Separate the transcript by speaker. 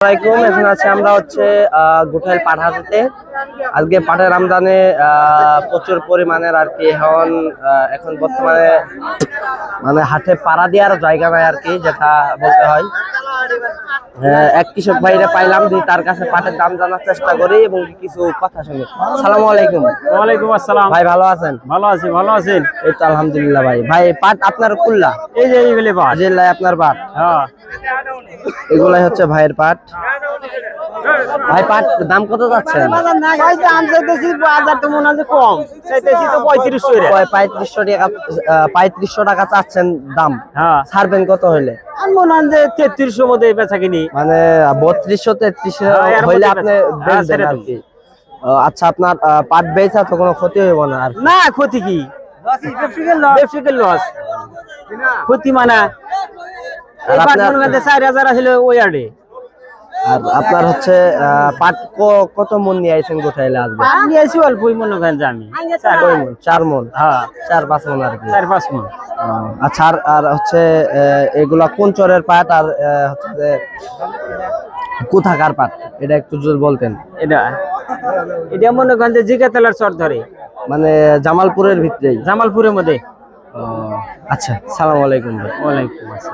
Speaker 1: এখন আছে আমরা হচ্ছে গোঠাইল পাট হাটে। আজকে পাটের আমদানি প্রচুর পরিমাণের আর কি। এখন বর্তমানে মানে হাটে পাড়া দেওয়ার জায়গা নাই আর কি, যেটা বলতে হয়। এক কৃষক ভাইরে পাইলাম, দিয়ে তার কাছে পাটের দাম জানার চেষ্টা করি এবং কিছু কথা শুনি। আসসালামু আলাইকুম।
Speaker 2: ওয়ালাইকুম আসসালাম।
Speaker 1: ভাই ভালো আছেন?
Speaker 2: ভালো আছি, ভালো আছেন?
Speaker 1: এই তো আলহামদুলিল্লাহ। ভাই পাট আপনার কুল্লা?
Speaker 2: এই যে এইগুলি পাট।
Speaker 1: জেলায় আপনার পাট?
Speaker 2: হ্যাঁ,
Speaker 1: এগুলাই হচ্ছে ভাইয়ের পাট। ভাই পাট দাম কত যাচ্ছে?
Speaker 2: ভাই দাম চাইতেছি বাজার তো মনে হয় কম, চাইতেছি তো 3500 টাকা।
Speaker 1: 3500 টাকা। 3500 টাকা চাচ্ছেন দাম?
Speaker 2: হ্যাঁ,
Speaker 1: ছাড়বেন কত হইলে?
Speaker 2: আর মনে হয় যে 3300 মধ্যে বেচা কিনি।
Speaker 1: মানে 3200 3300
Speaker 2: এর
Speaker 1: হইলে
Speaker 2: মধ্যে
Speaker 1: আপনি
Speaker 2: হ্যাঁ,
Speaker 1: বেচবেন আর কি। আচ্ছা, আপনার পাট বেচা তো কোনো ক্ষতি হইব না? আর
Speaker 2: না, ক্ষতি কি? ব্যবসায়িকের লস। ক্ষতি মানে এই পাট মনে হয় 4000 আসলে ওই আড়ে।
Speaker 1: আর আপনার হচ্ছে পাট কত মন নিয়ে আইছেন গোঠাইলে আসবে?
Speaker 2: পাট নিয়ে আসি অল্পই, মনে করেন যে আমি
Speaker 1: 4 মন।
Speaker 2: হ্যাঁ,
Speaker 1: 4-5 মন আর কি।
Speaker 2: 4-5 মন।
Speaker 1: আচ্ছা, আর হচ্ছে এগুলা কোন চরের পাট? আর হচ্ছে যে কোথাকার পাট, এটা একটু যদি বলতেন।
Speaker 2: এটা এটা মনে করেন যে জিগাতলার চর ধরে,
Speaker 1: মানে জামালপুরের ভিতরেই?
Speaker 2: জামালপুরের মধ্যে।
Speaker 1: আচ্ছা, সালাম আলাইকুম।
Speaker 2: ওয়ালাইকুম আসসালাম।